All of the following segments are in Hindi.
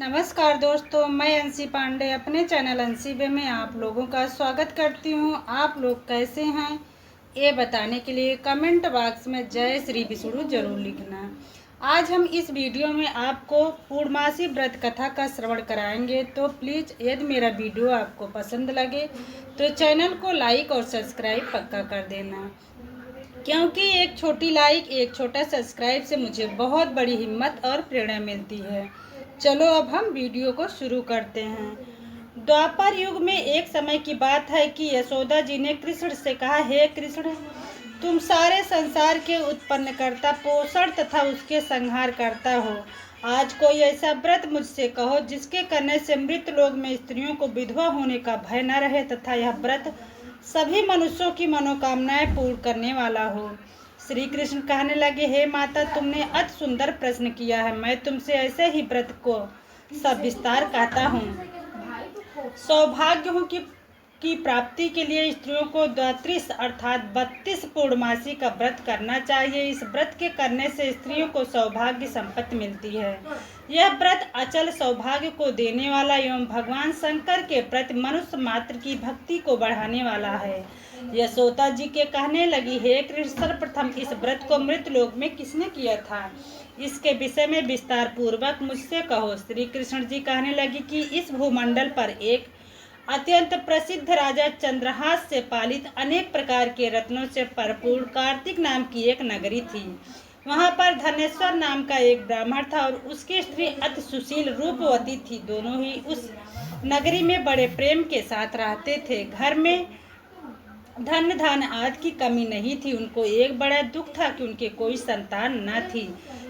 नमस्कार दोस्तों, मैं अंशी पांडे अपने चैनल अंशी बे में आप लोगों का स्वागत करती हूँ। आप लोग कैसे हैं ये बताने के लिए कमेंट बॉक्स में जय श्री विष्णु जरूर लिखना। आज हम इस वीडियो में आपको पूर्णमासी व्रत कथा का श्रवण कराएंगे, तो प्लीज़ यदि मेरा वीडियो आपको पसंद लगे तो चैनल को लाइक और सब्सक्राइब पक्का कर देना, क्योंकि एक छोटी लाइक एक छोटा सब्सक्राइब से मुझे बहुत बड़ी हिम्मत और प्रेरणा मिलती है। चलो अब हम वीडियो को शुरू करते हैं। द्वापर युग में एक समय की बात है कि यशोदा जी ने कृष्ण से कहा, हे कृष्ण, तुम सारे संसार के उत्पन्नकर्ता, पोषण तथा उसके संहार करता हो। आज कोई ऐसा व्रत मुझसे कहो जिसके करने से मृत लोक में स्त्रियों को विधवा होने का भय न रहे तथा यह व्रत सभी मनुष्यों की मनोकामनाएं पूर्ण करने वाला हो। श्री कृष्ण कहने लगे, हे माता, तुमने अति सुंदर प्रश्न किया है। मैं तुमसे ऐसे ही व्रत को सविस्तार कहता हूँ। सौभाग्य की प्राप्ति के लिए स्त्रियों को 32 अर्थात 32 पूर्णमासी का व्रत करना चाहिए। इस व्रत के करने से स्त्रियों को सौभाग्य संपत्ति मिलती है। यह व्रत अचल सौभाग्य को देने वाला एवं भगवान शंकर के प्रति मनुष्य मात्र की भक्ति को बढ़ाने वाला है। यशोदा जी के कहने लगी, हे कृष्ण, सर्वप्रथम इस व्रत को मृत लोक में किसने किया था, इसके विषय में विस्तार पूर्वक मुझसे कहो। श्री कृष्ण जी कहने लगी कि इस भूमंडल पर एक अत्यंत प्रसिद्ध राजा चंद्रहास से पालित अनेक प्रकार के रत्नों से भरपूर कार्तिक नाम की एक नगरी थी। वहां पर धनेश्वर नाम का एक ब्राह्मण था और उसकी स्त्री अति सुशील रूपवती थी। दोनों ही उस नगरी में बड़े प्रेम के साथ रहते थे। घर में धन धान आदि की कमी नहीं थी। उनको एक बड़ा दुख था कि उनके कोई संतान न थी।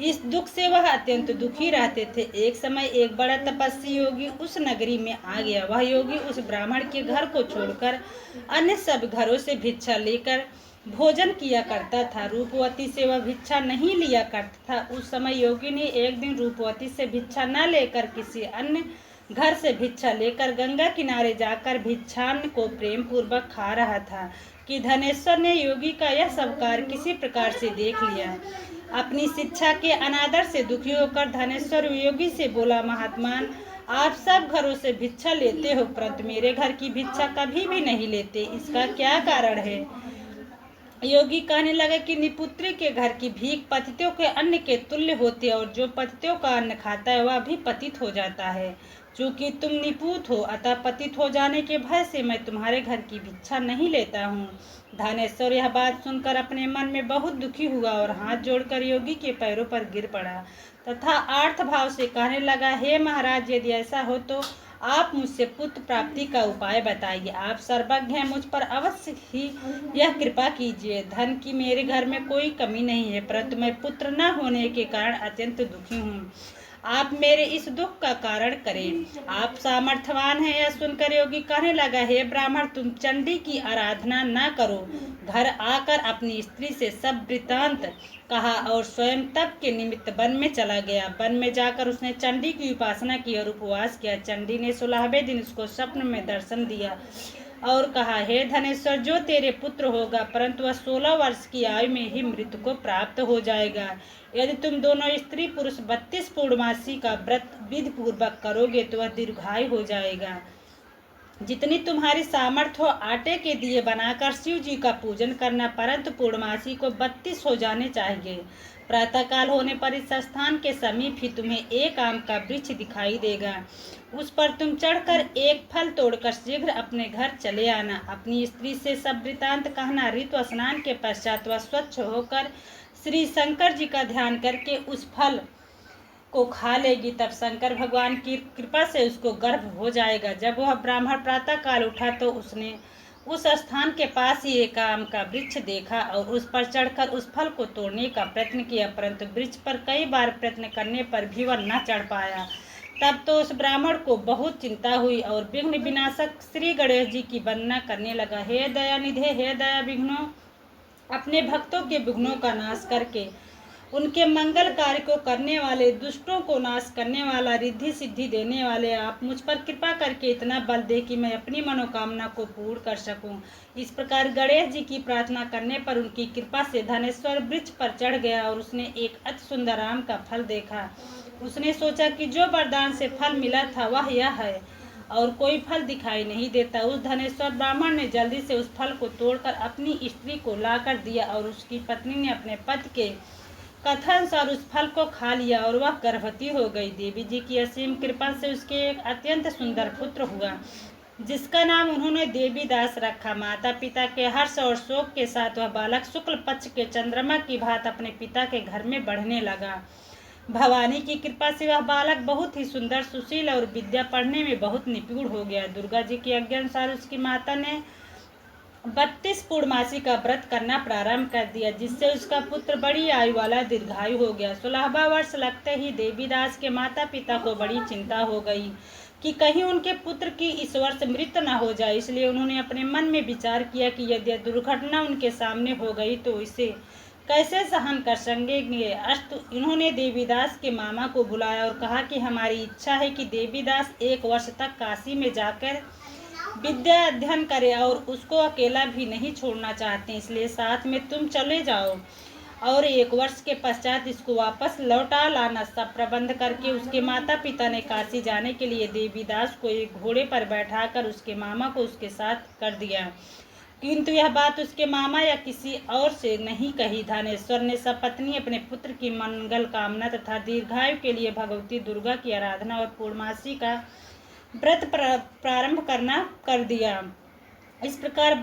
इस दुख से वह अत्यंत दुखी रहते थे। एक समय एक बड़ा तपस्वी योगी उस नगरी में आ गया। वह योगी उस ब्राह्मण के घर को छोड़कर अन्य सब घरों से भिक्षा लेकर भोजन किया करता था। रूपवती से वह भिक्षा नहीं लिया करता था। उस समय योगी ने एक दिन रूपवती से भिक्षा न लेकर किसी अन्य घर से भिक्षा लेकर गंगा किनारे जाकर भिक्षान्न को प्रेम पूर्वक खा रहा था कि धनेश्वर ने योगी का यह सब कार्य किसी प्रकार से देख लिया। अपनी शिक्षा के अनादर से दुखी होकर धनेश्वर योगी से बोला, महात्मान, आप सब घरों से भिक्षा लेते हो परंतु मेरे घर की भिक्षा कभी भी नहीं लेते, इसका क्या कारण है? योगी कहने लगा कि निपुत्री के घर की भीख पतितों के अन्न के तुल्य होती है और जो पतितों का अन्न खाता है वह भी पतित हो जाता है। चूंकि तुम निपुत हो अतः पतित हो जाने के भय से मैं तुम्हारे घर की भिक्षा नहीं लेता हूँ। धनेश्वर यह बात सुनकर अपने मन में बहुत दुखी हुआ और हाथ जोड़कर योगी के पैरों पर गिर पड़ा तथा आर्त भाव से कहने लगा, हे महाराज, यदि ऐसा हो तो आप मुझसे पुत्र प्राप्ति का उपाय बताइए। आप सर्वज्ञ हैं, मुझ पर अवश्य ही यह कृपा कीजिए। धन की मेरे घर में कोई कमी नहीं है परंतु मैं पुत्र न होने के कारण अत्यंत दुखी हूँ। आप मेरे इस दुख का कारण करें। आप सामर्थ्यवान हैं। यह सुनकर योगी कहने लगा, हे ब्राह्मण, तुम चंडी की आराधना न करो। घर आकर अपनी स्त्री से सब वृत्तांत कहा और स्वयं तप के निमित्त वन में चला गया। वन में जाकर उसने चंडी की उपासना की और उपवास किया। चंडी ने 16वें दिन उसको स्वप्न में दर्शन दिया और कहा, हे धनेश्वर, जो तेरे पुत्र होगा परंतु वह 16 वर्ष की आयु में ही मृत्यु को प्राप्त हो जाएगा। यदि तुम दोनों स्त्री पुरुष 32 पूर्णमासी का व्रत विधि पूर्वक करोगे तो वह दीर्घायु हो जाएगा। जितनी तुम्हारी सामर्थ्य हो आटे के दिए बनाकर शिव जी का पूजन करना, परंतु पूर्णमासी को 32 हो जाने चाहिए। प्रातःकाल होने पर इस स्थान के समीप ही तुम्हें एक आम का वृक्ष दिखाई देगा। उस पर तुम चढ़कर एक फल तोड़कर शीघ्र अपने घर चले आना। अपनी स्त्री से सब वृत्तांत कहना। ऋतु स्नान के पश्चात वह स्वच्छ होकर श्री शंकर जी का ध्यान करके उस फल को खा लेगी। तब शंकर भगवान की कृपा से उसको गर्भ हो जाएगा। जब वह ब्राह्मण प्रातः काल उठा तो उसने उस स्थान के पास ही एक आम का वृक्ष देखा और उस पर चढ़कर उस फल को तोड़ने का प्रयत्न किया, परंतु वृक्ष पर कई बार प्रयत्न करने पर भी वह न चढ़ पाया। तब तो उस ब्राह्मण को बहुत चिंता हुई और विघ्न विनाशक श्री गणेश जी की वंदना करने लगा। हे दयानिधे, हे दया विघ्नों, अपने भक्तों के विघ्नों का नाश करके उनके मंगल कार्य को करने वाले, दुष्टों को नाश करने वाला, रिद्धि सिद्धि देने वाले, आप मुझ पर कृपा करके इतना बल दे कि मैं अपनी मनोकामना को पूर्ण कर सकूं। इस प्रकार गणेश जी की प्रार्थना करने पर उनकी कृपा से धनेश्वर वृक्ष पर चढ़ गया और उसने एक अति सुंदर आम का फल देखा। उसने सोचा कि जो वरदान से फल मिला था वह यह है और कोई फल दिखाई नहीं देता। उस धनेश्वर ब्राह्मण ने जल्दी से उस फल को तोड़कर अपनी स्त्री को लाकर दिया और उसकी पत्नी ने अपने पति के कथनानुसार उस फल को खा लिया और वह गर्भवती हो गई। देवी जी की असीम कृपा से उसके एक अत्यंत सुंदर पुत्र हुआ जिसका नाम उन्होंने देवीदास रखा। माता पिता के हर्ष और शोक के साथ वह बालक शुक्ल पक्ष के चंद्रमा की भांति अपने पिता के घर में बढ़ने लगा। भवानी की कृपा से वह बालक बहुत ही सुंदर, सुशील और विद्या पढ़ने में बहुत निपुण हो गया। दुर्गा जी की आज्ञा अनुसार उसकी माता ने 32 पूर्णमासी का व्रत करना प्रारंभ कर दिया जिससे उसका पुत्र बड़ी आयु वाला दीर्घायु हो गया। 16वां वर्ष लगते ही देवीदास के माता पिता को बड़ी चिंता हो गई कि कहीं उनके पुत्र की इस वर्ष मृत्यु न हो जाए। इसलिए उन्होंने अपने मन में विचार किया कि यदि दुर्घटना उनके सामने हो गई तो इसे कैसे सहन कर सकेंगे। अस्तु इन्होंने देवीदास के मामा को बुलाया और कहा कि हमारी इच्छा है कि देवीदास 1 वर्ष तक काशी में जाकर विद्या अध्ययन करे और उसको अकेला भी नहीं छोड़ना चाहते, इसलिए साथ में तुम चले जाओ और 1 वर्ष के पश्चात इसको वापस लौटा लाना। सब प्रबंध करके उसके माता पिता ने काशी जाने के लिए देवीदास को एक घोड़े पर बैठाकर उसके मामा को उसके साथ कर दिया, किंतु यह बात उसके मामा या किसी और से नहीं कही। धनेश्वर ने सपत्नी अपने पुत्र की मंगल कामना तथा दीर्घायु के लिए भगवती दुर्गा की आराधना और पूर्णमासी का व्रत प्रारंभ करना कर दिया। इस प्रकार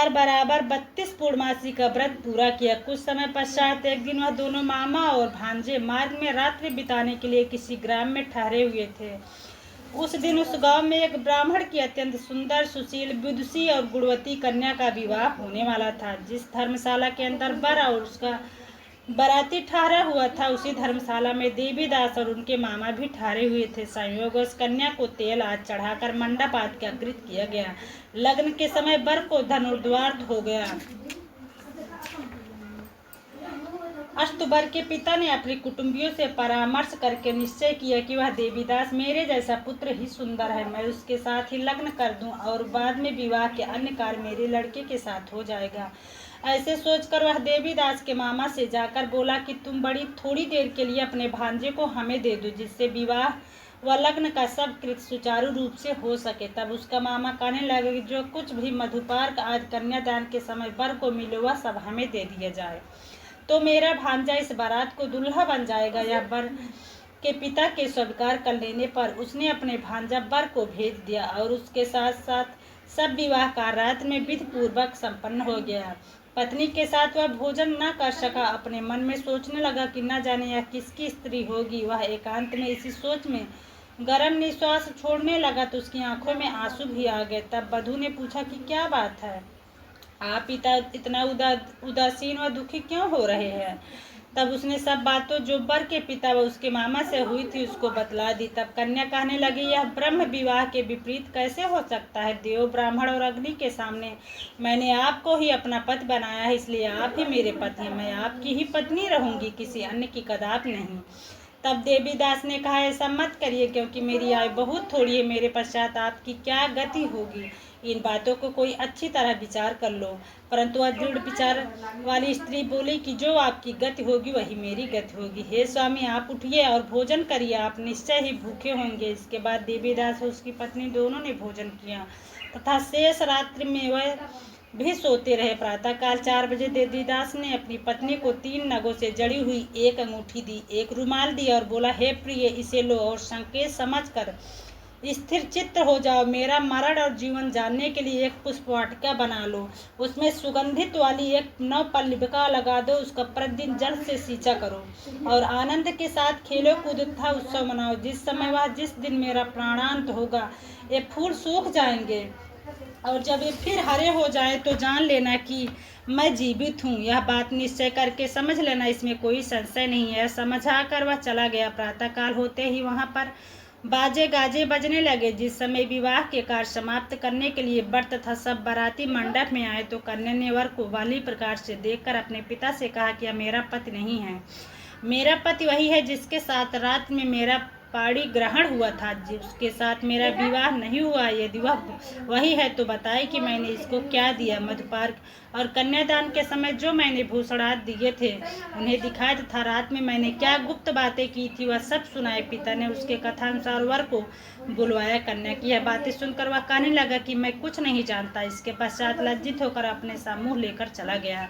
बराबर 32 पूर्णमासी का व्रत पूरा किया। कुछ समय पश्चात एक दिन वह दोनों मामा और भांजे मार्ग में रात्रि बिताने के लिए किसी ग्राम में ठहरे हुए थे। उस दिन उस गांव में एक ब्राह्मण की अत्यंत सुंदर, सुशील, विदुषी और गुणवती कन्या का विवाह होने वाला था। जिस धर्मशाला के अंदर वर और उसका बाराती ठहरा हुआ था उसी धर्मशाला में देवीदास और उनके मामा भी ठहरे हुए थे। संयोगवश कन्या को तेल आज चढ़ाकर मंडप आदि कृत किया गया। लग्न के समय वर को धनुर्द्वार हो गया। अष्टबर के पिता ने अपने कुटुंबियों से परामर्श करके निश्चय किया कि वह देवीदास मेरे जैसा पुत्र ही सुंदर है, मैं उसके साथ ही लग्न कर दूं और बाद में विवाह के अन्य कार्य मेरे लड़के के साथ हो जाएगा। ऐसे सोचकर वह देवीदास के मामा से जाकर बोला कि तुम बड़ी थोड़ी देर के लिए अपने भांजे को हमें दे दो जिससे विवाह व लग्न का सब कृत सुचारू रूप से हो सके। तब उसका मामा कहने लगा कि जो कुछ भी मधुपार्क आज कन्यादान के समय वर को मिले वह सब हमें दे दिया जाए तो मेरा भांजा इस बारात को दूल्हा बन जाएगा। यह वर के पिता के स्वीकार कर लेने पर उसने अपने भांजा वर को भेज दिया और उसके साथ साथ सब विवाह का रात में विधि पूर्वक संपन्न हो गया। पत्नी के साथ वह भोजन न कर सका। अपने मन में सोचने लगा कि न जाने यह किसकी स्त्री होगी। वह एकांत में इसी सोच में गरम निश्वास छोड़ने लगा तो उसकी आंखों में आंसू भी आ गए। तब वधू ने पूछा कि क्या बात है, आप इतना उदासीन व दुखी क्यों हो रहे हैं। तब उसने सब बातों जो वर के पिता व उसके मामा से हुई थी उसको बतला दी। तब कन्या कहने लगी, यह ब्रह्म विवाह के विपरीत कैसे हो सकता है। देव, ब्राह्मण और अग्नि के सामने मैंने आपको ही अपना पति बनाया है, इसलिए आप ही मेरे पति हैं। मैं आपकी ही पत्नी रहूंगी, किसी अन्य की कदापि नहीं। तब देवीदास ने कहा, ऐसा मत करिए क्योंकि मेरी आयु बहुत थोड़ी है, मेरे पश्चात आपकी क्या गति होगी। इन बातों को कोई अच्छी तरह विचार कर लो। परंतु वह दृढ़ विचार वाली स्त्री बोली कि जो आपकी गति होगी वही मेरी गति होगी। हे स्वामी, आप उठिए और भोजन करिए, आप निश्चय ही भूखे होंगे। इसके बाद देवीदास और उसकी पत्नी दोनों ने भोजन किया तथा शेष रात्रि में वह भी सोते रहे। प्रातःकाल 4 बजे देवीदास ने अपनी पत्नी को 3 नगों से जड़ी हुई एक अंगूठी दी, एक रुमाल दिया और बोला, हे प्रिय, इसे लो और संकेत समझकर स्थिर चित्त हो जाओ। मेरा मरण और जीवन जानने के लिए एक पुष्प वाटिका बना लो, उसमें सुगंधित वाली एक नवपल्लिका लगा दो, उसका प्रतिदिन जल से सींचा करो और आनंद के साथ खेलो कूदो तथा उत्सव मनाओ। जिस दिन मेरा प्राणांत होगा ये फूल सूख जाएंगे और जब ये फिर हरे हो जाए तो जान लेना कि मैं जीवित हूँ। यह बात निश्चय करके समझ लेना, इसमें कोई संशय नहीं है। समझाकर वह चला गया। प्रातःकाल होते ही वहाँ पर बाजे गाजे बजने लगे। जिस समय विवाह के कार्य समाप्त करने के लिए वर तथा सब बाराती मंडप में आए तो कन्या ने वर को वाली प्रकार से देखकर अपने पिता से कहा कि यह मेरा पति नहीं है, मेरा पति वही है जिसके साथ रात में मेरा पाणी ग्रहण हुआ था, उसके साथ मेरा विवाह नहीं हुआ, यदि वह वही है तो बताए कि मैंने इसको क्या दिया। मधुपर्क और कन्यादान के समय जो मैंने भूषणार्थ दिए थे उन्हें दिखाया तथा रात में मैंने क्या गुप्त बातें की थी वह सब सुनाए। पिता ने उसके कथानुसार वर को बुलवाया। कन्या की यह बातें सुनकर वह कहने लगा कि मैं कुछ नहीं जानता। इसके पश्चात लज्जित होकर अपने समूह लेकर चला गया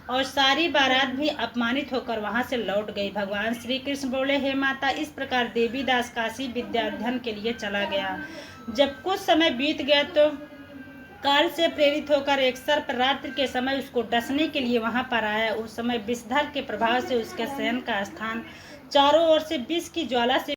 और सारी बारात भी अपमानित होकर वहां से लौट गई। भगवान श्री कृष्ण बोले, हे माता, इस प्रकार देवीदास काशी विद्याध्ययन के लिए चला गया। जब कुछ समय बीत गया तो काल से प्रेरित होकर एक सर्प रात्रि के समय उसको डसने के लिए वहां पर आया। उस समय विषधर के प्रभाव से उसके शयन का स्थान चारों ओर से विष की ज्वाला से